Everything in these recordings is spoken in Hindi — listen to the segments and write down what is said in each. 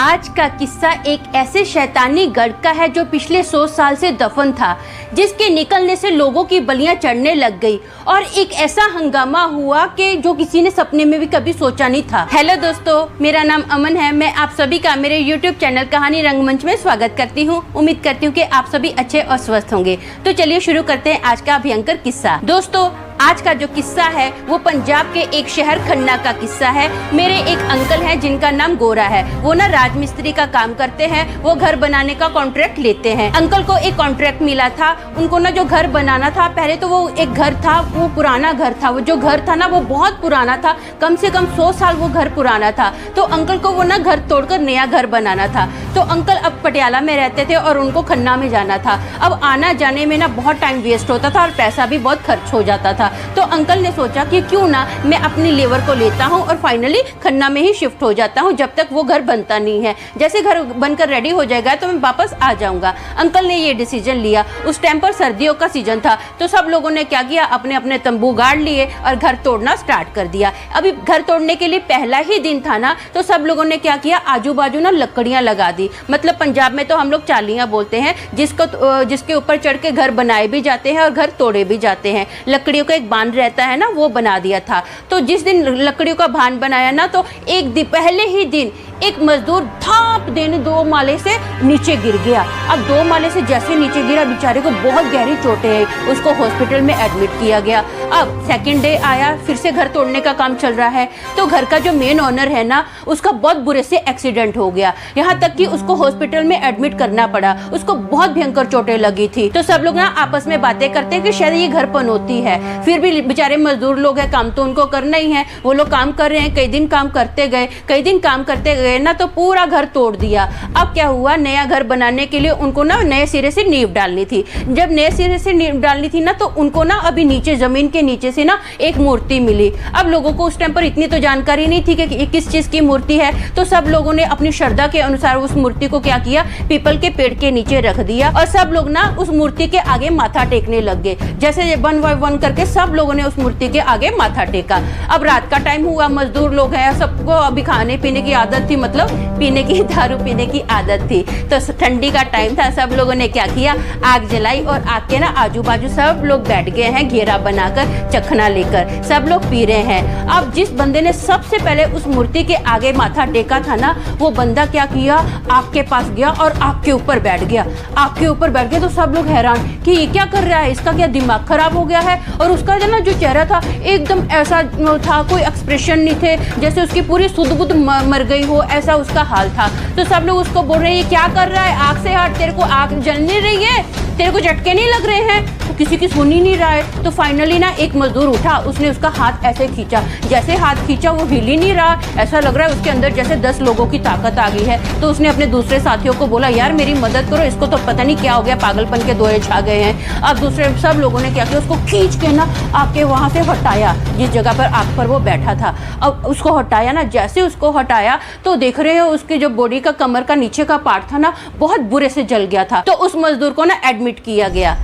आज का किस्सा एक ऐसे शैतानी गढ़ का है जो पिछले 100 साल से दफन था, जिसके निकलने से लोगों की बलियां चढ़ने लग गई और एक ऐसा हंगामा हुआ कि जो किसी ने सपने में भी कभी सोचा नहीं था। हेलो दोस्तों, मेरा नाम अमन है। मैं आप सभी का मेरे यूट्यूब चैनल कहानी रंगमंच में स्वागत करती हूँ। उम्मीद करती हूँ कि आप सभी अच्छे और स्वस्थ होंगे। तो चलिए शुरू करते हैं आज का भयंकर किस्सा। दोस्तों, आज का जो किस्सा है वो पंजाब के एक शहर खन्ना का किस्सा है। मेरे एक अंकल हैं जिनका नाम गोरा है। वो ना राजमिस्त्री का काम करते हैं। वो घर बनाने का कॉन्ट्रैक्ट लेते हैं। अंकल को एक कॉन्ट्रैक्ट मिला था। उनको ना जो घर बनाना था, पहले तो वो एक घर था, वो पुराना घर था। वो जो घर था ना वो बहुत पुराना था, कम से कम 100 साल वो घर पुराना था। तो अंकल को वो ना घर तोड़कर नया घर बनाना था। तो अंकल अब पटियाला में रहते थे और उनको खन्ना में जाना था। अब आना जाने में ना बहुत टाइम वेस्ट होता था और पैसा भी बहुत खर्च हो जाता था। तो अंकल ने सोचा कि क्यों ना मैं अपनी लेबर को लेता हूँ और फाइनली खन्ना में ही शिफ्ट हो जाता हूँ, जब तक वो घर बनता नहीं है। जैसे घर बनकर रेडी हो जाएगा तो मैं वापस आ जाऊंगा। अंकल ने ये डिसीजन लिया। उस टाइम पर सर्दियों का सीजन था, तो सब लोगों ने क्या किया, अपने अपने तंबू गाड़ लिए और घर तोड़ना स्टार्ट कर दिया। अभी घर तोड़ने के लिए पहला ही दिन था ना, तो सब लोगों ने क्या किया, आजू बाजू ना लकड़ियां लगा दी। मतलब पंजाब में तो हम लोग चालियां बोलते हैं, जिसके ऊपर चढ़ के घर बनाए भी जाते हैं और घर तोड़े भी जाते हैं। लकड़ियों का एक बांध रहता है ना, वो बना दिया था। तो जिस दिन लकड़ियों का बांध बनाया ना, तो एक दिन पहले ही दिन एक मजदूर धाप देने 2 माले से नीचे गिर गया। अब 2 माले से जैसे नीचे गिरा, बेचारे को बहुत गहरी चोटें हैं। उसको हॉस्पिटल में एडमिट किया गया। अब सेकंड डे आया, फिर से घर तोड़ने का काम चल रहा है। तो घर का जो मेन ओनर है ना, उसका बहुत बुरे से एक्सीडेंट हो गया, यहाँ तक कि उसको हॉस्पिटल में एडमिट करना पड़ा। उसको बहुत भयंकर चोटें लगी थी। तो सब लोग ना आपस में बातें करते हैं कि शायद ये घर पनौती है। फिर भी बेचारे मजदूर लोग हैं, काम तो उनको करना ही है। वो लोग काम कर रहे हैं। कई दिन काम करते गए, कई दिन काम करते गए ना, तो पूरा घर तोड़ दिया। अब क्या हुआ, नया घर बनाने के लिए उनको ना नए सिरे से नींव डालनी थी। जब नए सिरे से नींव डालनी थी ना, तो उनको ना अभी नीचे जमीन के नीचे से ना एक मूर्ति मिली। अब लोगों को उस टाइम पर इतनी तो जानकारी नहीं थी कि किस चीज की मूर्ति है। तो सब लोगों ने अपनी श्रद्धा के अनुसार उस मूर्ति को क्या किया, पीपल के पेड़ के नीचे रख दिया और सब लोग ना उस मूर्ति के आगे माथा टेकने लग गए। जैसे 1 बाय 1 करके सब लोगों ने उस मूर्ति के आगे माथा टेका। अब रात का टाइम हुआ, मजदूर लोग हैं, सबको अभी खाने पीने की आदत थी, मतलब पीने की, दारू पीने की आदत थी। तो ठंडी का टाइम था। सब लोगों ने क्या किया, आग जलाई और आग के ना आजू बाजू सब लोग बैठ गए हैं घेरा बनाकर, चखना लेकर सब लोग पी रहे हैं। अब जिस बंदे ने सबसे पहले उस मूर्ति के आगे माथा टेका था ना, वो बंदा क्या किया, आग के पास गया और आग के ऊपर बैठ गया। आग के ऊपर बैठ गया तो सब लोग हैरान कि ये क्या कर रहा है, इसका क्या दिमाग खराब हो गया है। और उसका जो ना जो चेहरा था एकदम ऐसा था, कोई एक्सप्रेशन नहीं थे, जैसे उसकी पूरी सुध बुध मर गई हो, ऐसा उसका हाल था। तो सब लोग उसको बोल रहे हैं, ये क्या कर रहा है, आग से हट, तेरे को आग जल नहीं रही है, तेरे को झटके नहीं लग रहे हैं। तो किसी की सुन ही नहीं रहा है। तो फाइनली ना एक मजदूर उठा, उसने उसका हाथ ऐसे खींचा। जैसे हाथ खींचा वो हिल ही नहीं रहा। ऐसा लग रहा है उसके अंदर जैसे 10 लोगों की ताकत आ गई है। तो उसने अपने दूसरे साथियों को बोला, यार मेरी मदद करो, इसको तो पता नहीं क्या हो गया, पागलपन के दौरे छा गए हैं। अब दूसरे सब लोगों ने क्या किया, उसको खींच के ना आग के वहां से हटाया, जिस जगह पर आग पर वो बैठा था। अब उसको हटाया ना, जैसे उसको हटाया तो देख रहे हो उसके जो बॉडी का कमर का नीचे का पार्ट था ना, बहुत बुरे से जल गया था। तो उस मजदूर को ना एडमिट किया गया।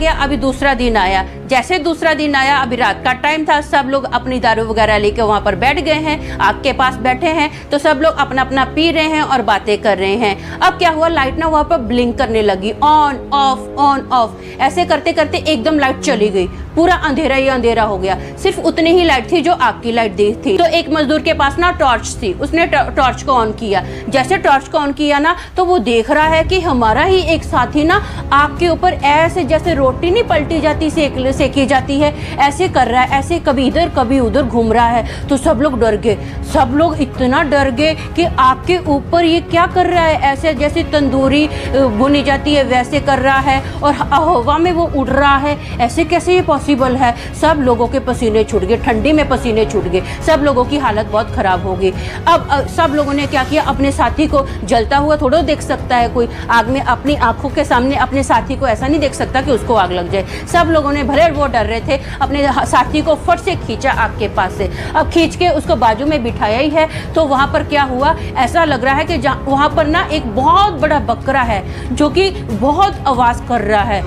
अभी दूसरा दिन आया। जैसे दूसरा दिन आया, अभी रात का टाइम था, सब लोग अपनी दारू वगैरह लेके वहां पर बैठ गए हैं, आग के पास बैठे हैं। तो सब लोग अपना अपना पी रहे हैं और बातें कर रहे हैं। अब क्या हुआ, लाइट ना वहां पर ब्लिंक करने लगी, ऑन ऑफ। ऐसे करते करते एकदम लाइट चली गई, पूरा अंधेरा ही अंधेरा हो गया। सिर्फ उतनी ही लाइट थी जो आग की लाइट दी थी। तो एक मजदूर के पास ना टॉर्च थी, उसने टॉर्च को ऑन किया। जैसे टॉर्च को ऑन किया ना, तो वो देख रहा है कि हमारा ही एक साथी ना आग के ऊपर ऐसे जैसे रोटी नहीं पलटी जाती, सेकी जाती है, ऐसे कर रहा है, ऐसे कभी इधर कभी उधर घूम रहा है। तो सब लोग डर गए। सब लोग इतना डर गए कि आग के ऊपर ये क्या कर रहा है, ऐसे जैसे तंदूरी भुनी जाती है वैसे कर रहा है और हवा में वो उड़ रहा है, ऐसे कैसे ये पॉसिबल है। सब लोगों के पसीने छूट गए, ठंडी में पसीने छूट गए, सब लोगों की हालत बहुत खराब हो गई। अब सब लोगों ने क्या किया, अपने साथी को जलता हुआ थोड़ा देख सकता है कोई, आग में अपनी आंखों के सामने अपने साथी को ऐसा नहीं देख सकता कि उसको आग लग जाए। सब लोगों ने, भले वो डर रहे थे, अपने साथी को फट से खींचा आग के पास से। अब खींच के उसको बाजू में बिठाया ही है। तो वहां पर क्या हुआ, ऐसा लग रहा है कि वहां पर ना एक बहुत बड़ा बकरा है जो कि बहुत आवाज कर रहा है।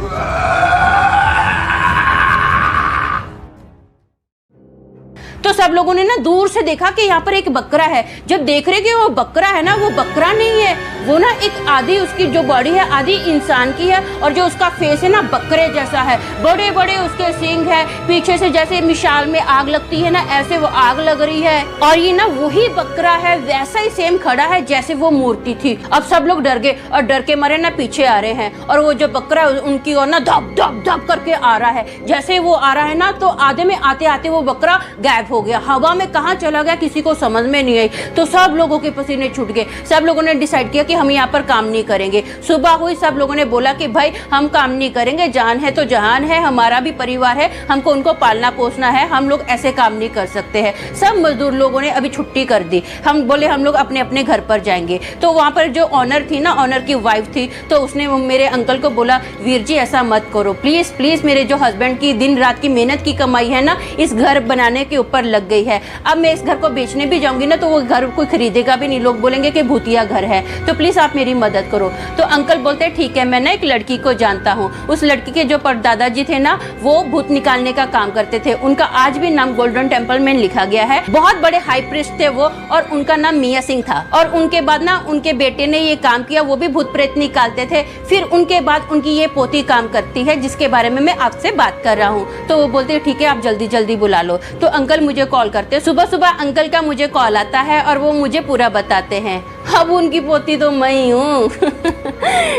तो सब लोगों ने ना दूर से देखा कि यहाँ पर एक बकरा है। जब देख रहे कि वो बकरा है ना, वो बकरा नहीं है, वो ना एक आधी उसकी जो बॉडी है आधी इंसान की है, और जो उसका फेस है ना बकरे जैसा है, बड़े बड़े उसके सींग है, पीछे से जैसे मिसाल में आग लगती है ना ऐसे वो आग लग रही है, और ये ना वही बकरा है, वैसा ही सेम खड़ा है जैसे वो मूर्ति थी। अब सब लोग डर गए और डर के मारे ना पीछे आ रहे हैं, और वो जो बकरा है उनकी ओर ना धप धप धप करके आ रहा है। जैसे वो आ रहा है ना तो आधे में आते आते वो बकरा गायब हो गया, हवा में कहाँ चला गया किसी को समझ में नहीं आई। तो सब लोगों के पसीने छूट गए, सब लोगों ने डिसाइड किया कि हम यहाँ पर काम नहीं करेंगे। सुबह हुई, सब लोगों ने बोला कि भाई हम काम नहीं करेंगे, जान है तो जहान है, हमारा भी परिवार है, हमको उनको पालना पोसना है, हम लोग ऐसे काम नहीं कर सकते हैं। सब मजदूर लोगों ने अभी छुट्टी कर दी, हम बोले हम लोग अपने अपने घर पर जाएंगे। तो वहाँ पर जो ऑनर थी ना, ऑनर की वाइफ थी, तो उसने मेरे अंकल को बोला वीर जी ऐसा मत करो प्लीज प्लीज, मेरे जो हस्बैंड की दिन रात की मेहनत की कमाई है ना इस घर बनाने के ऊपर लग गई है। अब मैं इस घर को बेचने भी जाऊंगी ना तो वो घर कोई खरीदेगा भी नहीं, लोग बोलेंगे कि भूतिया घर है, तो प्लीज आप मेरी मदद करो। तो अंकल बोलते ठीक है, मैं ना एक लड़की को जानता हूँ, उस लड़की के जो परदादाजी थे ना वो भूत निकालने का काम करते थे, उनका आज भी नाम गोल्डन टेम्पल में लिखा गया है, बहुत बड़े हाई प्रीस्ट थे वो, और उनका नाम मियाँ सिंह था। और उनके बाद ना उनके बेटे ने ये काम किया, वो भी भूत प्रेत निकालते थे। फिर उनके बाद उनकी ये पोती काम करती है जिसके बारे में मैं आपसे बात कर रहा हूँ। तो वो बोलते ठीक है आप जल्दी जल्दी बुला लो। तो अंकल मुझे कॉल करते, सुबह सुबह अंकल का मुझे कॉल आता है और वो मुझे पूरा बताते हैं। अब उनकी पोती तो मैं ही हूँ।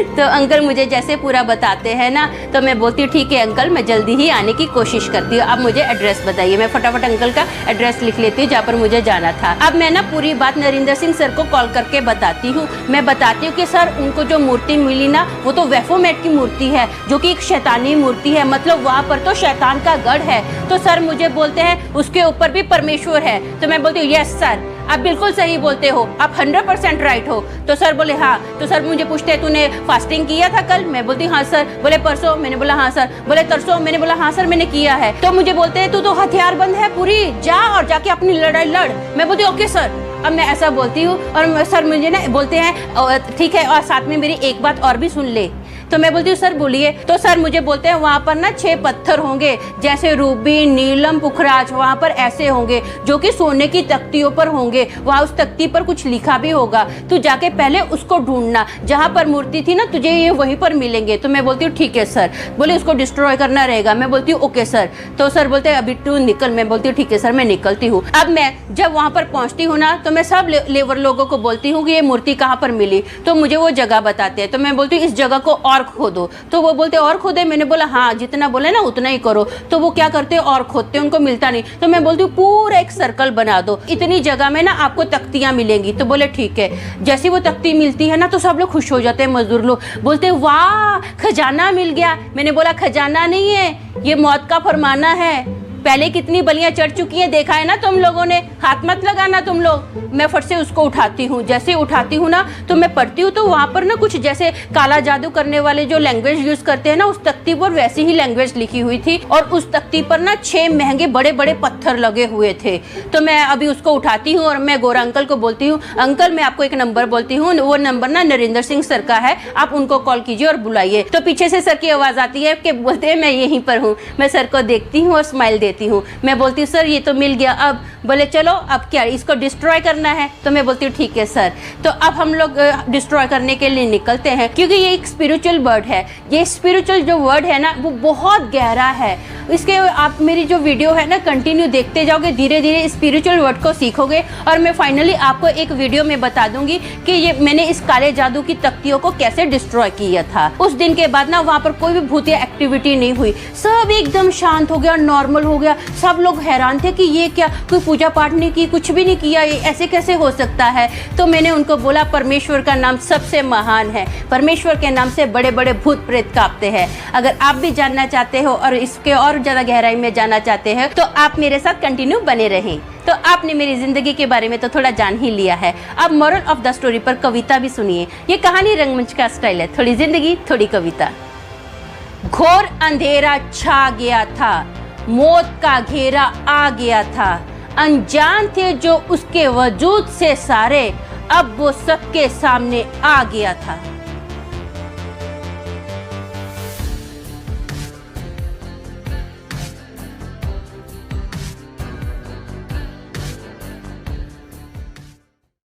तो अंकल मुझे जैसे पूरा बताते हैं ना तो मैं बोलती हूँ ठीक है अंकल, मैं जल्दी ही आने की कोशिश करती हूँ, आप मुझे एड्रेस बताइए। मैं फटाफट अंकल का एड्रेस लिख लेती हूँ जहाँ पर मुझे जाना था। अब मैं ना पूरी बात नरेंद्र सिंह सर को कॉल करके बताती हूँ। मैं बताती हूँ कि सर उनको जो मूर्ति मिली ना वो तो वेफोमेट की मूर्ति है, जो कि एक शैतानी मूर्ति है, मतलब वहाँ पर तो शैतान का गढ़ है। तो सर मुझे बोलते हैं उसके ऊपर भी परमेश्वर है। तो मैं बोलती हूँ यस सर, आप बिल्कुल सही बोलते हो, आप 100% राइट हो। तो सर बोले हाँ। तो सर मुझे पूछते हैं तूने फास्टिंग किया था कल? मैं बोलती हाँ सर। बोले परसों? मैंने बोला हाँ सर। बोले तरसों? मैंने बोला हाँ सर मैंने किया है। तो मुझे बोलते हैं तू तो हथियारबंद है पूरी, जा और जाके अपनी लड़ाई लड़। मैं बोलती ओके सर। अब मैं ऐसा बोलती हूँ और सर मुझे ना बोलते हैं ठीक है और साथ में मेरी एक बात और भी सुन ले। तो मैं बोलती हूँ सर बोलिए। तो सर मुझे बोलते हैं वहाँ पर ना 6 पत्थर होंगे, जैसे रूबी, नीलम, पुखराज, वहाँ पर ऐसे होंगे जो कि सोने की तख्तियों पर होंगे। वहाँ उस तख्ती पर कुछ लिखा भी होगा, तू जाके पहले उसको ढूंढना, जहाँ पर मूर्ति थी ना तुझे ये वहीं पर मिलेंगे। तो मैं बोलती हूँ ठीक है सर। बोले उसको डिस्ट्रॉय करना रहेगा। मैं बोलती हूँ ओके सर। तो सर बोलते हैं अभी तू निकल। मैं बोलती हूँ ठीक है सर मैं निकलती हूँ। अब मैं जब वहाँ पर पहुँचती हूँ ना तो मैं सब लेबर लोगों को बोलती हूँ कि ये मूर्ति कहाँ पर मिली, तो मुझे वो जगह बताते हैं। तो मैं बोलती हूँ इस जगह को और खोदो। तो वो बोलते और खोदे? मैंने बोला हाँ, जितना बोले ना उतना ही करो। तो वो क्या करते और खोदते, उनको मिलता नहीं। तो मैं बोलती हूँ पूरा एक सर्कल बना दो, इतनी जगह में ना आपको तख्तियां मिलेंगी। तो बोले ठीक है। जैसी वो तख्ती मिलती है ना तो सब लोग खुश हो जाते हैं, मजदूर लोग बोलते वाह खजाना मिल गया। मैंने बोला खजाना नहीं है, ये मौत का फरमाना है। पहले कितनी बलियां चढ़ चुकी हैं, देखा है ना तुम लोगों ने, हाथ मत लगाना तुम लोग। मैं फट से उसको उठाती हूँ, जैसे उठाती हूँ ना तो मैं पढ़ती हूँ तो वहाँ पर ना कुछ जैसे काला जादू करने वाले जो लैंग्वेज यूज करते हैं ना उस तख्ती पर वैसी ही लैंग्वेज लिखी हुई थी, और उस तख्ती पर ना 6 महंगे बड़े बड़े पत्थर लगे हुए थे। तो मैं अभी उसको उठाती हूँ और मैं गोरा अंकल को बोलती हूँ अंकल मैं आपको एक नंबर बोलती हूँ, वो नंबर ना नरेंद्र सिंह सर का है, आप उनको कॉल कीजिए और बुलाइए। तो पीछे से सर की आवाज़ आती है कि बोलते हैं मैं यहीं पर हूँ। मैं सर को देखती हूँ और स्माइल देती हूँ। मैं बोलती हूँ सर ये तो मिल गया। अब बोले चलो अब क्या इसको डिस्ट्रॉय करना है? तो मैं बोलती हूँ ठीक है सर। तो अब हम लोग डिस्ट्रॉय करने के लिए निकलते हैं, क्योंकि ये एक स्पिरिचुअल वर्ड है। ये स्पिरिचुअल जो वर्ड है ना वो बहुत गहरा है। इसके आप मेरी जो वीडियो है ना कंटिन्यू देखते जाओगे, धीरे धीरे स्पिरिचुअल वर्ड को सीखोगे, और मैं फाइनली आपको एक वीडियो में बता दूंगी कि ये मैंने इस काले जादू की तख्तियों को कैसे डिस्ट्रॉय किया था। उस दिन के बाद ना वहाँ पर कोई भी भूतिया एक्टिविटी नहीं हुई, सब एकदम शांत हो गया, नॉर्मल हो गया। सब लोग हैरान थे कि ये क्या, कोई पूजा पाठ नहीं की, कुछ भी नहीं किया, ये ऐसे कैसे हो सकता है। तो मैंने उनको बोला परमेश्वर का नाम सबसे महान है, परमेश्वर के नाम से बड़े बड़े भूत प्रेत कांपते हैं। अगर आप भी जानना चाहते हो और इसके और ज़्यादा गहराई में जानना चाहते हैं तो आप मेरे साथ कंटिन्यू बने रहें। तो आपने मेरी जिंदगी के बारे में तो थोड़ा जान ही लिया है, अब मोरल ऑफ द स्टोरी पर कविता भी सुनिए। ये कहानी रंगमंच का स्टाइल है, थोड़ी जिंदगी थोड़ी कविता। घोर अंधेरा छा गया था, मौत का घेरा आ गया था, अनजान थे जो उसके वजूद से सारे, अब वो सबके सामने आ गया था।